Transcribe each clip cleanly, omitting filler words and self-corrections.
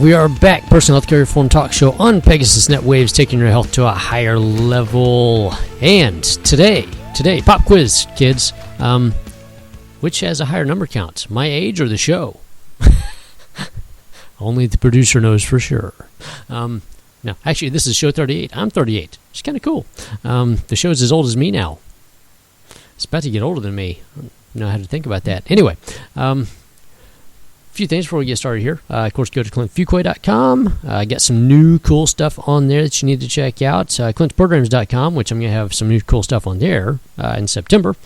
We are back. Personal Health Care Reform Talk Show on Pegasus Net Waves, taking your health to a higher level. And today, pop quiz, kids. Which has a higher number count, my age or the show? Only the producer knows for sure. No, actually, this is show 38. I'm 38. It's kind of cool. The show's as old as me now. It's about to get older than me. I don't know how to think about that. Anyway, a few things before we get started here. Of course, go to clintfuquay.com. I got some new cool stuff on there that you need to check out. Clintsprograms.com, which I'm going to have some new cool stuff on there in September.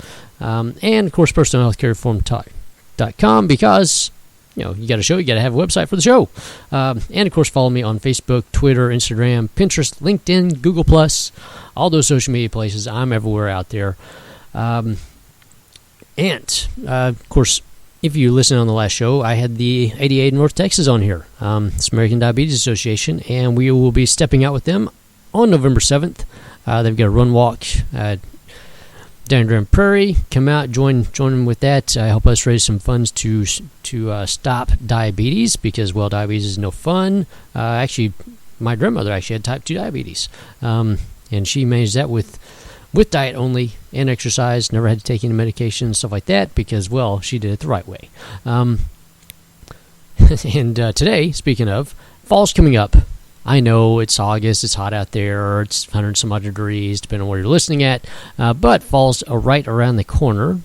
And, of course, personalhealthcarereformtalk.com, because, you know, you got a show, you got to have a website for the show. And, of course, follow me on Facebook, Twitter, Instagram, Pinterest, LinkedIn, Google+, all those social media places. I'm everywhere out there. And, of course, if you listen on the last show, I had the ADA North Texas on here, it's American Diabetes Association, and we will be stepping out with them on November 7th. They've got a run walk down Grand Prairie. Come out, join them with that. Help us raise some funds to stop diabetes, because, well, diabetes is no fun. Actually, my grandmother actually had type 2 diabetes, and she managed that with diet only and exercise, never had to take any medication, stuff like that, because, well, she did it the right way. And today, speaking of, fall's coming up. I know it's August, it's hot out there, it's 100 some odd degrees, depending on where you're listening at, but fall's right around the corner,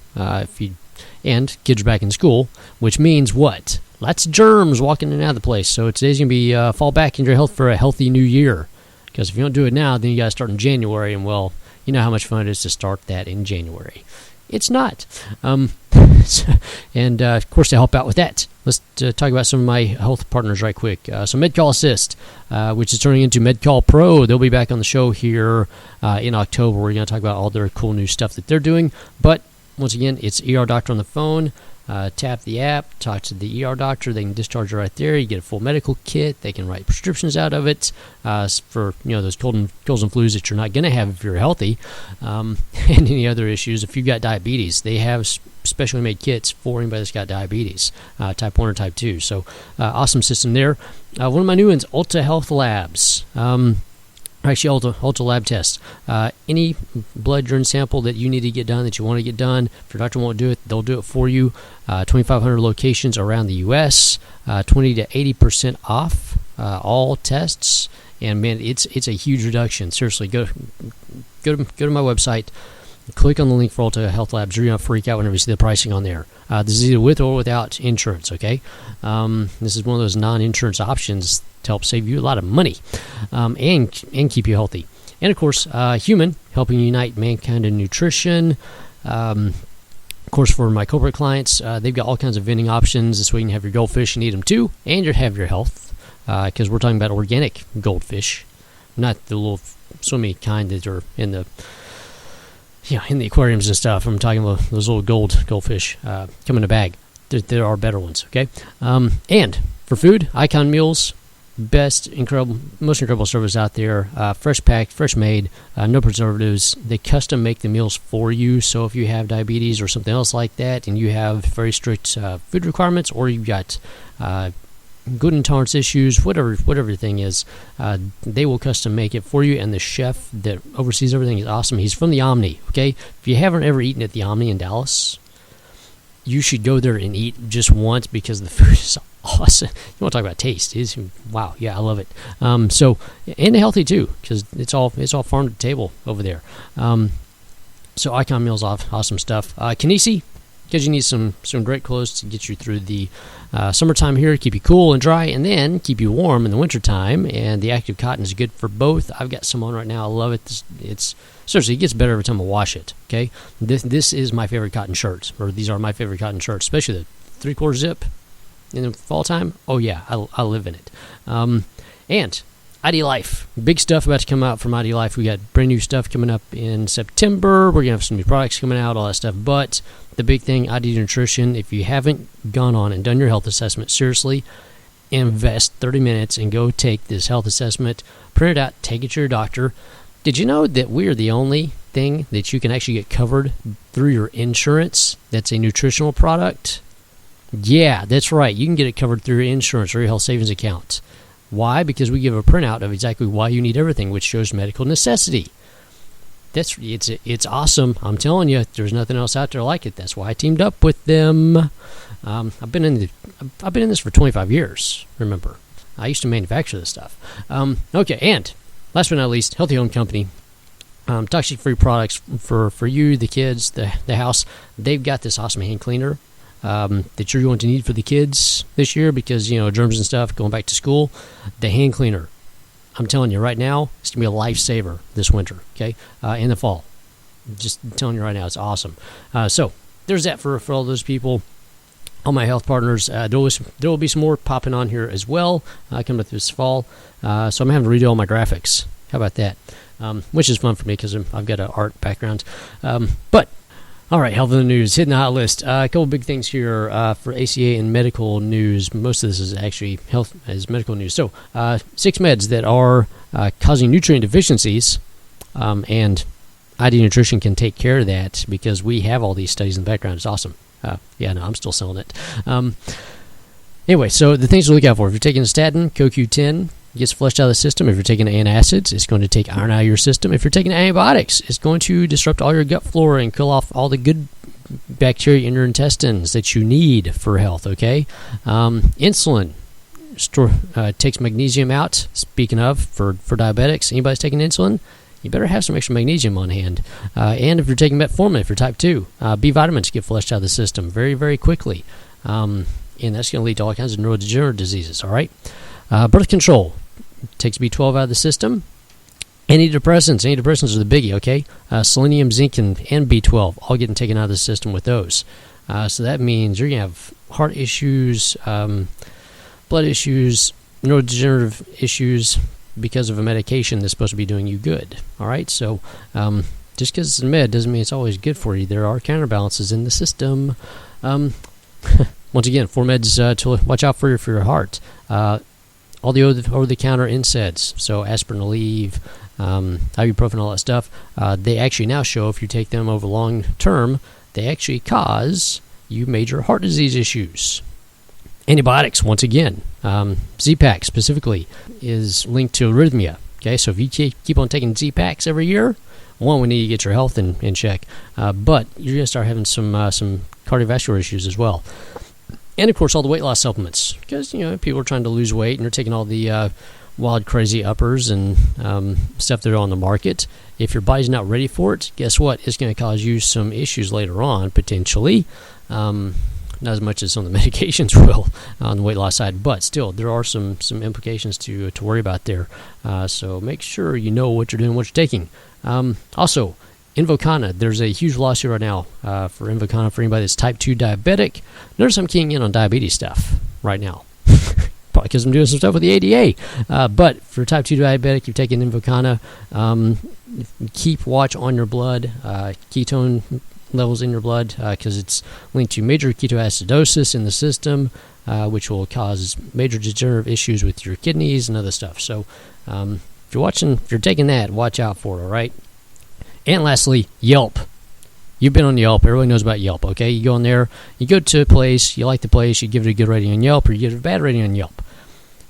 and kids are back in school, which means what? Lots of germs walking in and out of the place. So today's going to be fall back into your health for a healthy new year, because if you don't do it now, then you got to start in January, and, well, you know how much fun it is to start that in January. It's not. And, of course, to help out with that, let's talk about some of my health partners right quick. So MedCall Assist, which is turning into MedCall Pro. They'll be back on the show here in October. We're going to talk about all their cool new stuff that they're doing. But, once again, it's ER Doctor on the phone. Tap the app, talk to the ER doctor. They can discharge you right there. You get a full medical kit. They can write prescriptions out of it for, you know, those colds and flus that you're not going to have if you're healthy, and any other issues. If you've got diabetes, they have specially made kits for anybody that's got diabetes, type 1 or type 2. So awesome system there. One of my new ones, Ulta Health Labs. Actually, Ulta Lab Test. Any blood urine sample that you need to get done, that you want to get done, if your doctor won't do it, they'll do it for you. 2,500 locations around the U.S., 20 to 80% off all tests. And, man, it's a huge reduction. Seriously, go to my website, click on the link for Ulta Health Labs. You're going to freak out whenever you see the pricing on there. This is either with or without insurance, okay? This is one of those non-insurance options to help save you a lot of money, and keep you healthy. And, of course, Human, helping unite mankind in nutrition. Of course, for my corporate clients, they've got all kinds of vending options. This way you can have your goldfish and eat them too, and you have your health, because we're talking about organic goldfish, not the little swimmy kind that are in the aquariums and stuff. I'm talking about those little goldfish come in a bag. There are better ones, okay? And for food, Icon Meals, most incredible service out there. Fresh packed, fresh made, no preservatives. They custom make the meals for you. So if you have diabetes or something else like that, and you have very strict food requirements, or you've got gluten intolerance issues, whatever the thing is, they will custom make it for you. And the chef that oversees everything is awesome. He's from the Omni, okay? If you haven't ever eaten at the Omni in Dallas, you should go there and eat just once, because the food is awesome. You want to talk about taste? Wow, yeah, I love it. So, and healthy too, because it's all farm to table over there. So Icon Meals, awesome stuff. Kinesi, because you need some great clothes to get you through the summertime here, keep you cool and dry, and then keep you warm in the wintertime. And the Active Cotton is good for both. I've got some on right now. I love it. It's seriously, it gets better every time I wash it. Okay, this is my favorite cotton shirt, or these are my favorite cotton shirts, especially the 3/4 zip in the fall time. Oh yeah, I live in it. And ID Life, big stuff about to come out from ID Life. We got brand new stuff coming up in September. We're gonna have some new products coming out, all that stuff. But the big thing, ID Nutrition. If you haven't gone on and done your health assessment, seriously, invest 30 minutes and go take this health assessment. Print it out, take it to your doctor. Did you know that we are the only thing that you can actually get covered through your insurance that's a nutritional product? Yeah, that's right. You can get it covered through your insurance or your health savings account. Why? Because we give a printout of exactly why you need everything, which shows medical necessity. It's awesome. I'm telling you, there's nothing else out there like it. That's why I teamed up with them. I've been in this for 25 years. Remember, I used to manufacture this stuff. Okay, and last but not least, Healthy Home Company. Toxic-free products for you, the kids, the house. They've got this awesome hand cleaner that you're going to need for the kids this year because, germs and stuff going back to school. The hand cleaner, I'm telling you right now, it's going to be a lifesaver this winter, okay, in the fall. Just telling you right now, it's awesome. So there's that for all those people. All my health partners, there will be some more popping on here as well coming up this fall. So I'm having to redo all my graphics. How about that? Which is fun for me because I've got an art background. But, all right, health in the news, hitting the hot list. A couple big things here for ACA and medical news. Most of this is actually health as medical news. So, 6 meds that are causing nutrient deficiencies, and ID Nutrition can take care of that because we have all these studies in the background. It's awesome. I'm still selling it. Anyway, so the things to look out for. If you're taking a statin, CoQ10 gets flushed out of the system. If you're taking antacids, it's going to take iron out of your system. If you're taking antibiotics, it's going to disrupt all your gut flora and kill off all the good bacteria in your intestines that you need for health, okay? Insulin takes magnesium out. Speaking of, for diabetics, anybody's taking insulin, you better have some extra magnesium on hand. And if you're taking metformin, if you're type 2, B vitamins get flushed out of the system very, very quickly. And that's going to lead to all kinds of neurodegenerative diseases, all right? Birth control takes B12 out of the system. Antidepressants are the biggie, okay? Selenium, zinc, and B12 all getting taken out of the system with those. So that means you're going to have heart issues, blood issues, neurodegenerative issues because of a medication that's supposed to be doing you good, all right? So just because it's a med doesn't mean it's always good for you. There are counterbalances in the system. Once again, 4 meds to watch out for your heart. All the over-the-counter NSAIDs, so aspirin, Aleve, ibuprofen, all that stuff, they actually now show if you take them over long term, they actually cause you major heart disease issues. Antibiotics, once again, Z-Pak specifically, is linked to arrhythmia. Okay, so if you keep on taking Z-Paks every year, one, we need to get your health in check, but you're going to start having some cardiovascular issues as well. And, of course, all the weight loss supplements, because, people are trying to lose weight and they're taking all the wild, crazy uppers and stuff that are on the market. If your body's not ready for it, guess what? It's going to cause you some issues later on, potentially. Not as much as some of the medications will on the weight loss side, but still, there are some implications to worry about there. So make sure you know what you're doing, what you're taking. Also, Invokana, there's a huge lawsuit right now for Invokana for anybody that's type 2 diabetic. Notice I'm keying in on diabetes stuff right now. Probably because I'm doing some stuff with the ADA. But for type 2 diabetic, you're taking Invokana. Keep watch on your blood, ketone levels in your blood, because it's linked to major ketoacidosis in the system, which will cause major degenerative issues with your kidneys and other stuff. So if you're taking that, watch out for it, all right? And lastly, Yelp. You've been on Yelp. Everybody knows about Yelp, okay? You go in there, you go to a place, you like the place, you give it a good rating on Yelp, or you give it a bad rating on Yelp.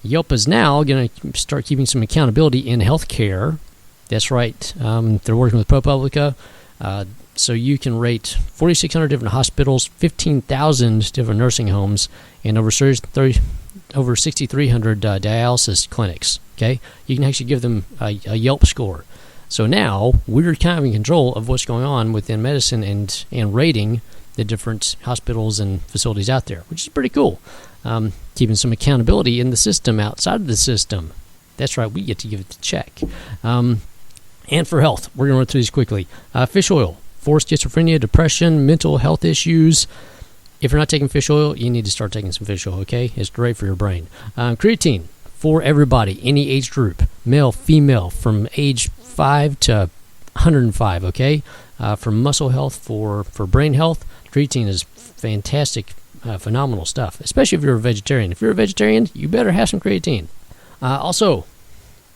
Yelp is now going to start keeping some accountability in healthcare. That's right. They're working with ProPublica. So you can rate 4,600 different hospitals, 15,000 different nursing homes, and over 6,300 dialysis clinics, okay? You can actually give them a Yelp score. So now we're kind of in control of what's going on within medicine and rating the different hospitals and facilities out there, which is pretty cool. Keeping some accountability in the system outside of the system. That's right, we get to give it the check. And for health, we're going to run through these quickly. Fish oil for schizophrenia, depression, mental health issues. If you're not taking fish oil, you need to start taking some fish oil, okay? It's great for your brain. Creatine for everybody, any age group, male, female, from age 5 to 105, okay? For muscle health, for brain health, creatine is fantastic, phenomenal stuff, especially if you're a vegetarian. If you're a vegetarian, you better have some creatine. Also,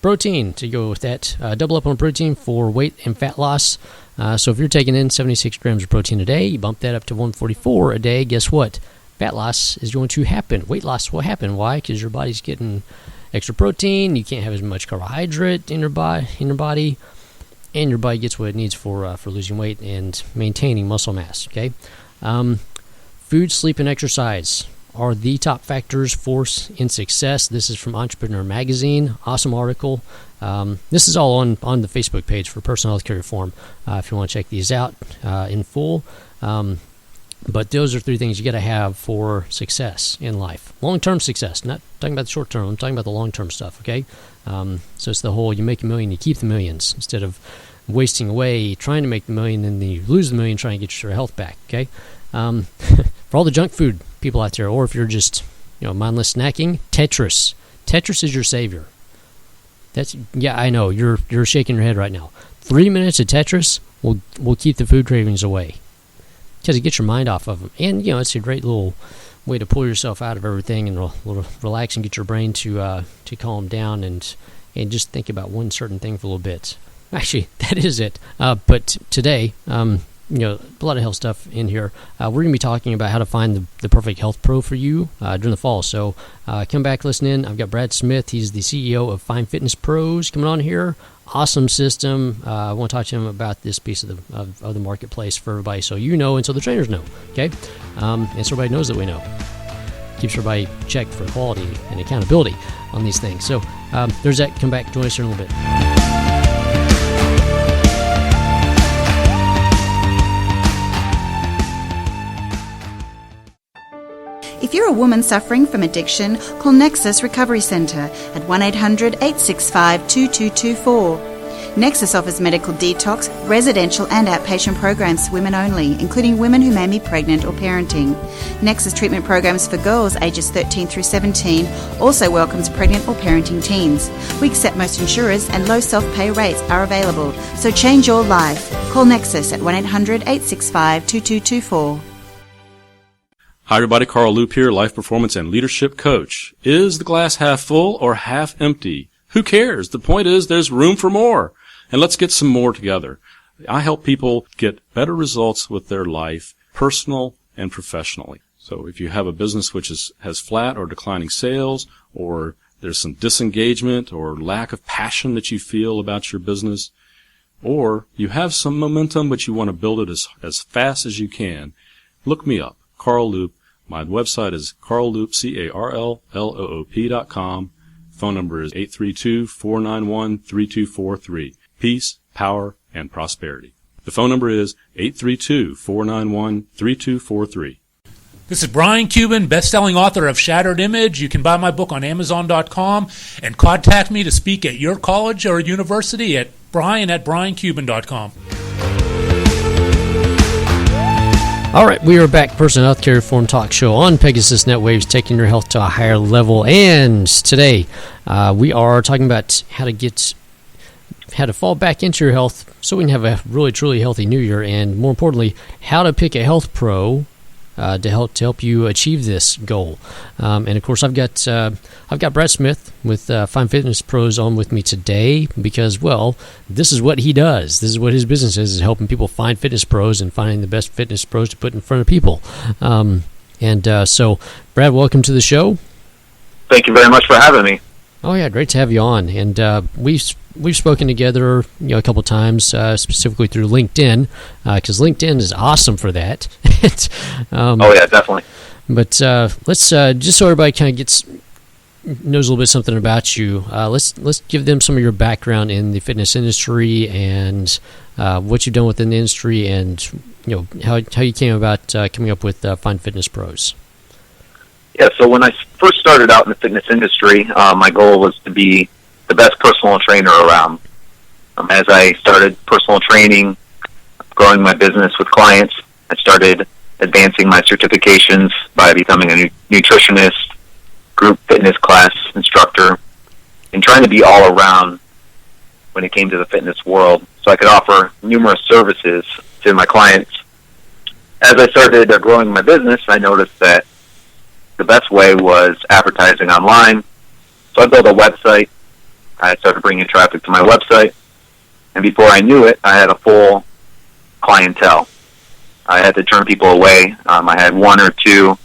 protein to go with that. Double up on protein for weight and fat loss. So if you're taking in 76 grams of protein a day, you bump that up to 144 a day. Guess what? fat loss is going to happen. Weight loss will happen. Why? Because your body's getting extra protein. You can't have as much carbohydrate in your body, and your body gets what it needs for losing weight and maintaining muscle mass. Okay, food, sleep, and exercise are the top factors for in success. This is from Entrepreneur Magazine. Awesome article. This is all on the Facebook page for Personal Healthcare Reform if you want to check these out in full. But those are 3 things you got to have for success in life. Long-term success, not talking about the short-term. I'm talking about the long-term stuff, okay? So it's the whole you make a million, you keep the millions, instead of wasting away trying to make the million and then you lose the million trying to get your health back, okay? For all the junk food people out there, or if you're just mindless snacking, Tetris. Tetris is your savior. I know, you're shaking your head right now. 3 minutes of Tetris will keep the food cravings away. Because it gets your mind off of them. And, it's a great little way to pull yourself out of everything and relax and get your brain to calm down and just think about one certain thing for a little bit. Actually, that is it. But today, a lot of health stuff in here. We're going to be talking about how to find the perfect health pro for you during the fall. So come back, listen in. I've got Brad Smith. He's the CEO of Fine Fitness Pros coming on here. Awesome system. I want to talk to him about this piece of the marketplace for everybody, so and so the trainers know. Okay, and so everybody knows that we know. Keeps everybody checked for quality and accountability on these things. So there's that. Come back, join us in a little bit. If you're a woman suffering from addiction, call Nexus Recovery Centre at 1-800-865-2224. Nexus offers medical detox, residential and outpatient programs for women only, including women who may be pregnant or parenting. Nexus treatment programs for girls ages 13 through 17 also welcomes pregnant or parenting teens. We accept most insurers and low self-pay rates are available, so change your life. Call Nexus at 1-800-865-2224. Hi everybody, Carl Loop here, life performance and leadership coach. Is the glass half full or half empty? Who cares? The point is there's room for more. And let's get some more together. I help people get better results with their life, personal and professionally. So if you have a business which has flat or declining sales, or there's some disengagement or lack of passion that you feel about your business, or you have some momentum but you want to build it as fast as you can, look me up, Carl Loop. My website is carlloop, CarlLoop.com. Phone number is 832-491-3243. Peace, power, and prosperity. The phone number is 832-491-3243. This is Brian Cuban, best-selling author of Shattered Image. You can buy my book on Amazon.com and contact me to speak at your college or university at brian@briancuban.com. All right, we are back. Personal Healthcare Reform Talk Show on Pegasus Netwaves, taking your health to a higher level. And today, we are talking about how to fall back into your health so we can have a really, truly healthy new year. And more importantly, how to pick a health pro to help you achieve this goal. And of course, I've got Brad Smith with Fine Fitness Pros on with me today because, well, this is what he does. This is what his business is helping people find fitness pros and finding the best fitness pros to put in front of people. So, Brad, welcome to the show. Thank you very much for having me. Oh yeah, great to have you on. And we've spoken together, a couple times, specifically through LinkedIn, because LinkedIn is awesome for that. Oh yeah, definitely. But let's just so everybody kind of knows a little bit something about you. Let's give them some of your background in the fitness industry and what you've done within the industry, and how you came about coming up with Fine Fitness Pros. Yeah, so when I first started out in the fitness industry, my goal was to be the best personal trainer around. As I started personal training, growing my business with clients, I started advancing my certifications by becoming a nutritionist, group fitness class instructor, and trying to be all around when it came to the fitness world so I could offer numerous services to my clients. As I started growing my business, I noticed that the best way was advertising online. So I built a website. I started bringing traffic to my website. And before I knew it, I had a full clientele. I had to turn people away. I had one or two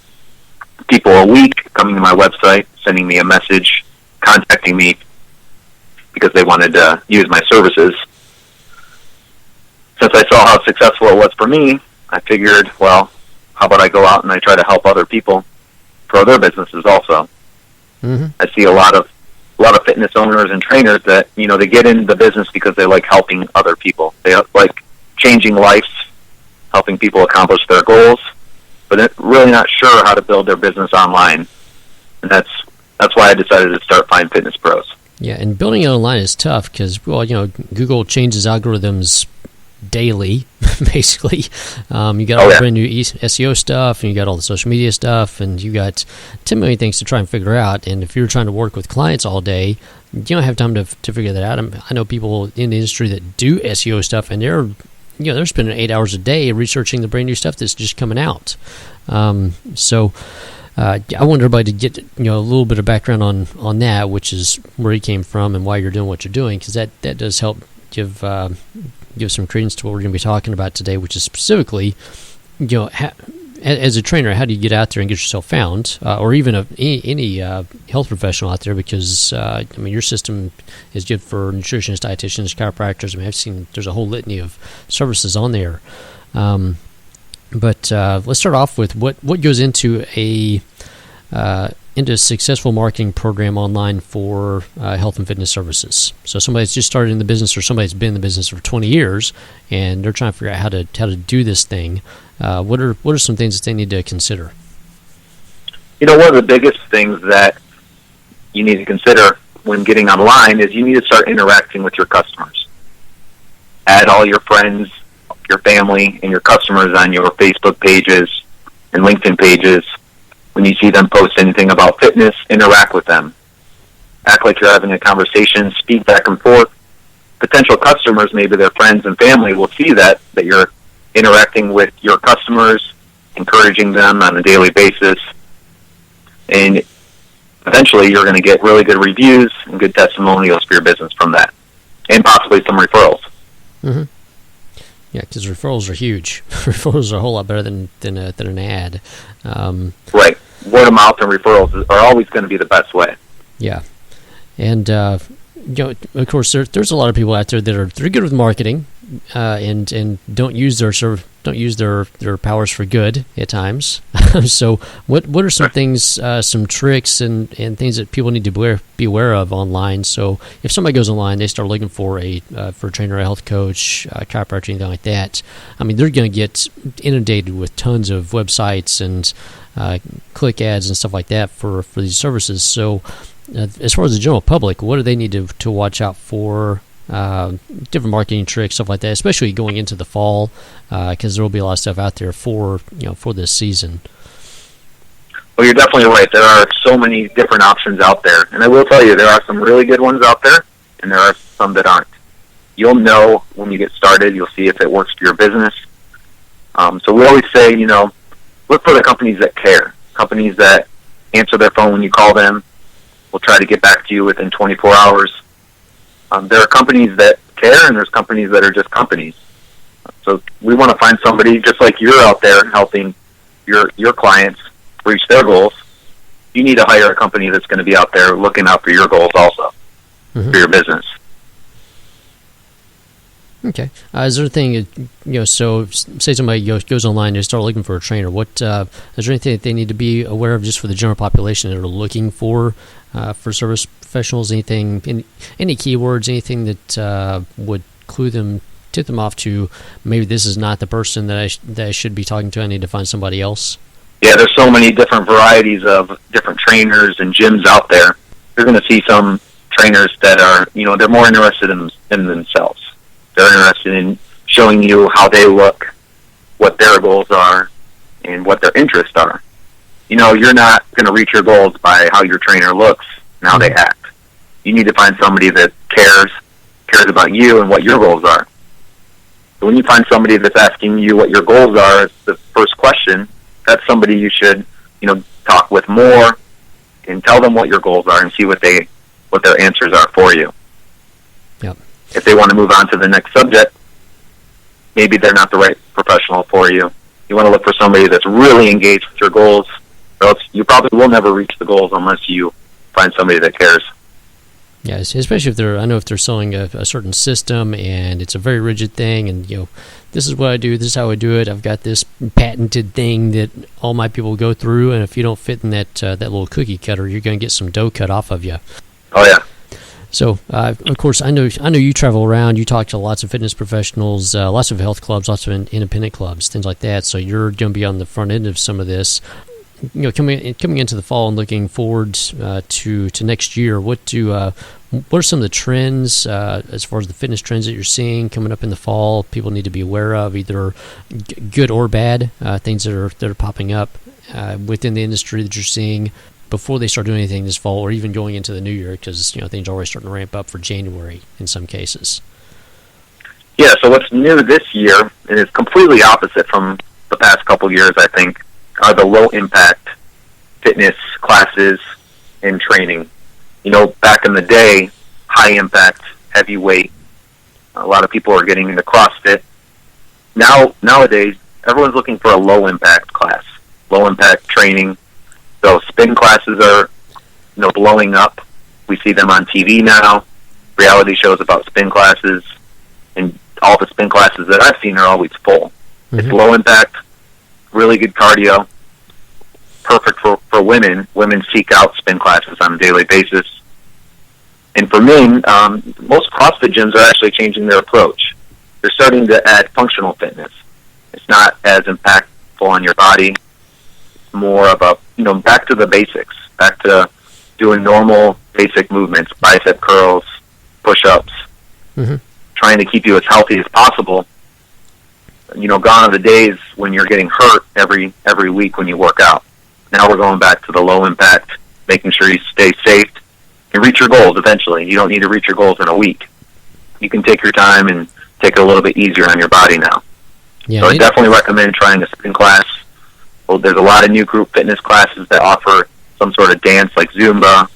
people a week coming to my website, sending me a message, contacting me because they wanted to use my services. Since I saw how successful it was for me, I figured, well, how about I go out and I try to help other people grow their businesses also. Mm-hmm. I see a lot of fitness owners and trainers that, they get into the business because they like helping other people. They like changing lives, helping people accomplish their goals, but they're really not sure how to build their business online. And that's why I decided to start Find Fitness Pros. Yeah, and building it online is tough because, Google changes algorithms daily, basically. You got all the brand new SEO stuff, and you got all the social media stuff, and you got 10 million things to try and figure out. And if you're trying to work with clients all day, you don't have time to figure that out. I know people in the industry that do SEO stuff, and they're spending 8 hours a day researching the brand new stuff that's just coming out. So I want everybody to get a little bit of background on that, which is where you came from and why you're doing what you're doing, because that does help give some credence to what we're going to be talking about today, which is specifically, as a trainer, how do you get out there and get yourself found, or even any health professional out there? Because your system is good for nutritionists, dietitians, chiropractors. I've seen there's a whole litany of services on there. But let's start off with what goes into a successful marketing program online for health and fitness services. So somebody's just started in the business, or somebody's been in the business for 20 years, and they're trying to figure out how to do this thing. What are some things that they need to consider? One of the biggest things that you need to consider when getting online is you need to start interacting with your customers. Add all your friends, your family, and your customers on your Facebook pages and LinkedIn pages. When you see them post anything about fitness, interact with them. Act like you're having a conversation, speak back and forth. Potential customers, maybe their friends and family, will see that you're interacting with your customers, encouraging them on a daily basis. And eventually you're going to get really good reviews and good testimonials for your business from that, and possibly some referrals. Mm-hmm. Yeah, because referrals are huge. Referrals are a whole lot better than an ad. Right. Word of mouth and referrals are always going to be the best way. Yeah. And, of course, there's a lot of people out there that are good with marketing and don't use their powers for good at times. So what are some things, some tricks and things that people need to be aware of online? So if somebody goes online, they start looking for a trainer, a health coach, a chiropractor, anything like that, they're going to get inundated with tons of websites and click ads and stuff like that for these services. So as far as the general public, what do they need to watch out for? Different marketing tricks, stuff like that, especially going into the fall, because there will be a lot of stuff out there for this season. Well, you're definitely right. There are so many different options out there, and I will tell you, there are some really good ones out there, and there are some that aren't. You'll know when you get started. You'll see if it works for your business. So we always say, look for the companies that care, companies that answer their phone when you call them. We'll try to get back to you within 24 hours. There are companies that care, and there's companies that are just companies. So we want to find somebody just like you're out there helping your clients reach their goals. You need to hire a company that's going to be out there looking out for your goals also, for your business. Okay. Is there anything, so say somebody goes online and they start looking for a trainer. Is there anything that they need to be aware of just for the general population that are looking for service professionals? Anything, any keywords, anything that would tip them off to maybe this is not the person that I should be talking to. I need to find somebody else? Yeah, there's so many different varieties of different trainers and gyms out there. You're going to see some trainers that are, they're more interested in themselves. They're interested in showing you how they look, what their goals are, and what their interests are. You're not going to reach your goals by how your trainer looks and how they act. You need to find somebody that cares about you and what your goals are. So when you find somebody that's asking you what your goals are as the first question, that's somebody you should, talk with more and tell them what your goals are and see what their answers are for you. Yep. If they want to move on to the next subject, maybe they're not the right professional for you. You want to look for somebody that's really engaged with your goals, So you probably will never reach the goals unless you find somebody that cares. Yes, especially if they're selling a certain system and it's a very rigid thing, and this is what I do, this is how I do it. I've got this patented thing that all my people go through, and if you don't fit in that little cookie cutter, you're going to get some dough cut off of you. Oh yeah. So, of course, I know you travel around. You talk to lots of fitness professionals, lots of health clubs, lots of independent clubs, things like that. So you're going to be on the front end of some of this. Coming into the fall and looking forward to next year, what are some of the trends as far as the fitness trends that you're seeing coming up in the fall? People need to be aware of, either good or bad, things that are popping up within the industry that you're seeing before they start doing anything this fall, or even going into the new year, because things are already starting to ramp up for January in some cases. Yeah. So what's new this year, and it's completely opposite from the past couple years, I think, are the low-impact fitness classes and training. Back in the day, high-impact, heavyweight, a lot of people are getting into CrossFit. Nowadays, everyone's looking for a low-impact class, low-impact training. So spin classes are, blowing up. We see them on TV now, reality shows about spin classes, and all the spin classes that I've seen are always full. Mm-hmm. It's low-impact, really good cardio, perfect for women. Women seek out spin classes on a daily basis. And for men, most CrossFit gyms are actually changing their approach. They're starting to add functional fitness. It's not as impactful on your body. It's more of back to the basics, back to doing normal basic movements, bicep curls, push-ups, mm-hmm. trying to keep you as healthy as possible. Gone are the days when you're getting hurt every week when you work out. Now we're going back to the low impact, making sure you stay safe and reach your goals eventually. You don't need to reach your goals in a week. You can take your time and take it a little bit easier on your body now. Yeah, so I definitely recommend trying a spin class. Well, there's a lot of new group fitness classes that offer some sort of dance like Zumba.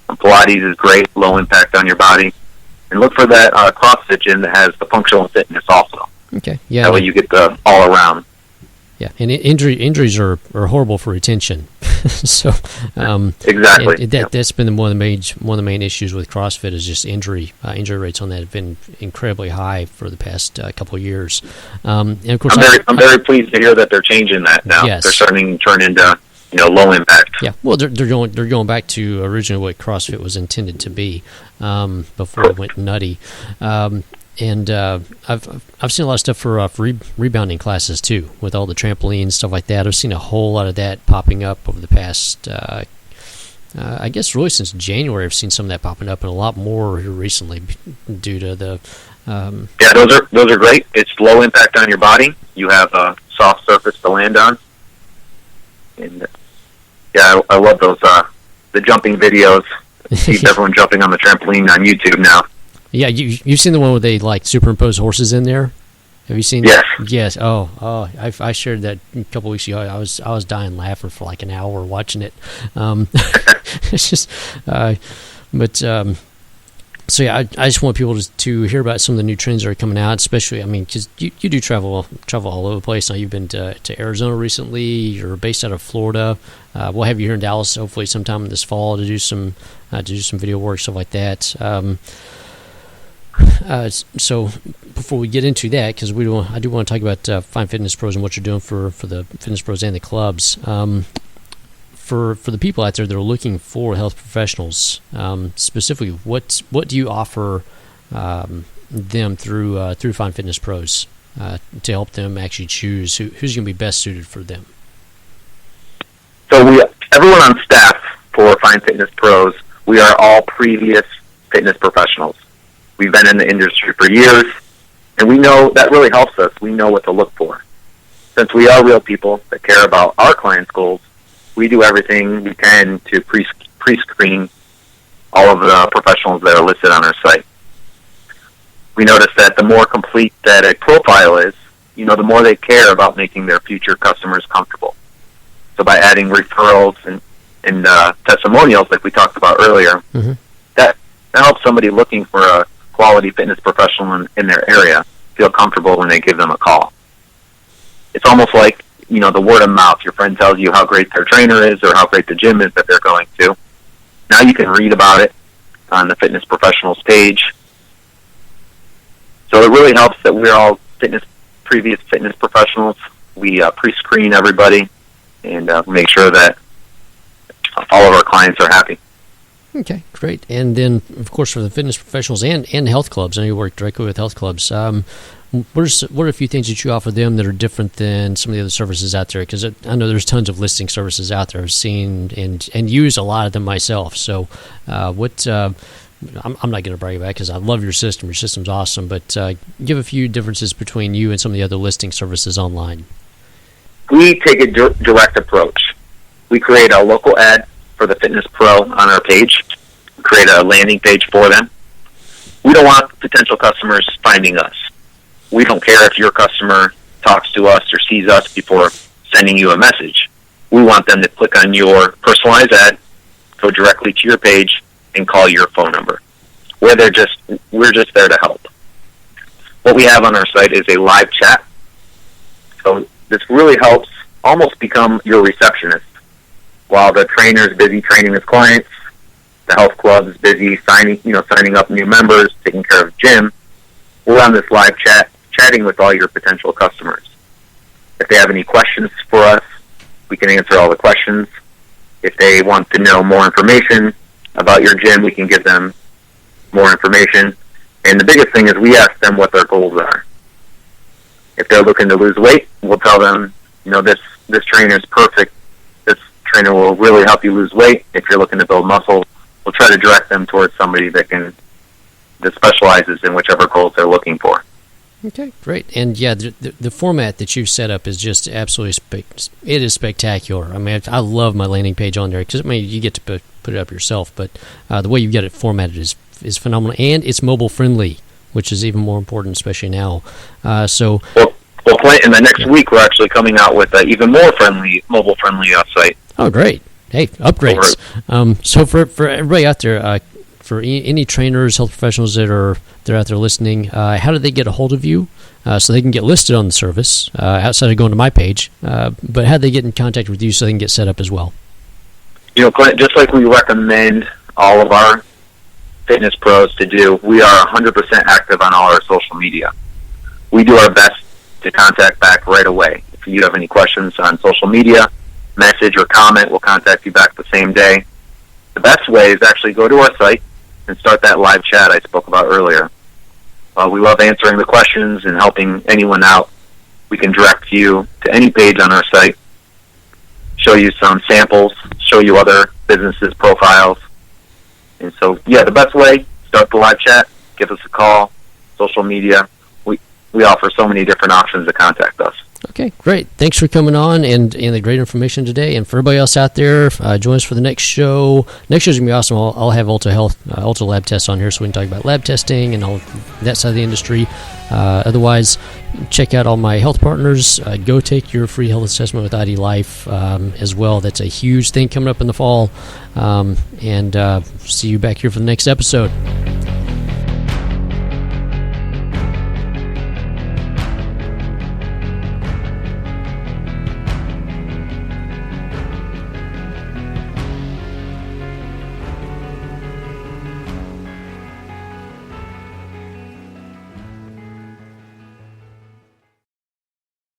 Pilates is great, low impact on your body. And look for that CrossFit gym that has the functional fitness also. Okay. Yeah. That way you get the all around. Yeah, and injuries are horrible for retention. So exactly. That's been one of the main issues with CrossFit is just injury rates on that have been incredibly high for the past couple of years. And of course, I'm very pleased to hear that they're changing that now. Yes. They're starting to turn into low impact. Yeah, well, they're going back to originally what CrossFit was intended to be before it went nutty. And I've seen a lot of stuff for rebounding classes too, with all the trampolines, stuff like that. I've seen a whole lot of that popping up over the past, I guess really since January. I've seen some of that popping up, and a lot more here recently due to the. Yeah, those are great. It's low impact on your body. You have a soft surface to land on, and yeah, I love those the jumping videos. Keep everyone jumping on the trampoline on YouTube now. Yeah, you've seen the one where they superimpose horses in there. Have you seen yes. that? Yes. Oh, I shared that a couple weeks ago. I was dying laughing for an hour watching it. It's just, so yeah, I just want people to hear about some of the new trends that are coming out, especially, because you do travel all over the place. Now you've been to Arizona recently. You're based out of Florida. We'll have you here in Dallas hopefully sometime this fall to do some video work, stuff like that. So before we get into that, because I do want to talk about Fine Fitness Pros and what you're doing for the fitness pros and the clubs. For the people out there that are looking for health professionals, specifically, what do you offer them through Fine Fitness Pros to help them actually choose who's going to be best suited for them? So everyone on staff for Fine Fitness Pros, we are all previous fitness professionals. We've been in the industry for years, and we know that really helps us. We know what to look for. Since we are real people that care about our clients' goals, we do everything we can to pre-screen all of the professionals that are listed on our site. We notice that the more complete that a profile is, the more they care about making their future customers comfortable. So by adding referrals and testimonials like we talked about earlier, mm-hmm. that helps somebody looking for a quality fitness professional in their area feel comfortable when they give them a call. It's almost like the word of mouth. Your friend tells you how great their trainer is or how great the gym is that they're going to. Now you can read about it on the Fitness Professionals page. So it really helps that we're all previous fitness professionals. We pre-screen everybody and make sure that all of our clients are happy. Okay, great. And then, of course, for the fitness professionals and health clubs, I know you work directly with health clubs. What are a few things that you offer them that are different than some of the other services out there? Because I know there's tons of listing services out there. I've seen and use a lot of them myself. So I'm not going to brag about it because I love your system. Your system's awesome. But give a few differences between you and some of the other listing services online. We take a direct approach. We create a local ad for the Fitness Pro on our page, create a landing page for them. We don't want potential customers finding us. We don't care if your customer talks to us or sees us before sending you a message. We want them to click on your personalized ad, go directly to your page, and call your phone number. We're just there to help. What we have on our site is a live chat. So this really helps almost become your receptionist. While the trainer is busy training his clients, the health club is busy signing up new members, taking care of the gym. We're on this live chatting with all your potential customers. If they have any questions for us, we can answer all the questions. If they want to know more information about your gym, we can give them more information. And the biggest thing is we ask them what their goals are. If they're looking to lose weight, we'll tell them, this trainer is perfect. This trainer will really help you lose weight. If you're looking to build muscle, we'll try to direct them towards somebody that specializes in whichever goals they're looking for. Okay, great. And yeah, the format that you've set up is just absolutely it is spectacular. I mean, I love my landing page on there because you get to put it up yourself, but the way you've got it formatted is phenomenal, and it's mobile friendly, which is even more important, especially now. Well, in the next week, we're actually coming out with an even more mobile friendly site. Oh, great! Hey, upgrades. So for everybody out there, for any trainers, health professionals they're out there listening, how do they get a hold of you so they can get listed on the service outside of going to my page? But how do they get in contact with you so they can get set up as well? Clint, just like we recommend all of our fitness pros to do, we are 100% active on all our social media. We do our best to contact back right away. If you have any questions on social media, message or comment, we'll contact you back the same day. The best way is actually go to our site and start that live chat I spoke about earlier. We love answering the questions and helping anyone out. We can direct you to any page on our site, show you some samples, show you other businesses' profiles. And so, the best way, start the live chat, give us a call, social media. We offer so many different options to contact us. Okay, great. Thanks for coming on and the great information today. And for everybody else out there, join us for the next show. Next show's going to be awesome. I'll have Ultra Lab Tests on here so we can talk about lab testing and all that side of the industry. Otherwise, check out all my health partners. Go take your free health assessment with ID Life as well. That's a huge thing coming up in the fall. And see you back here for the next episode.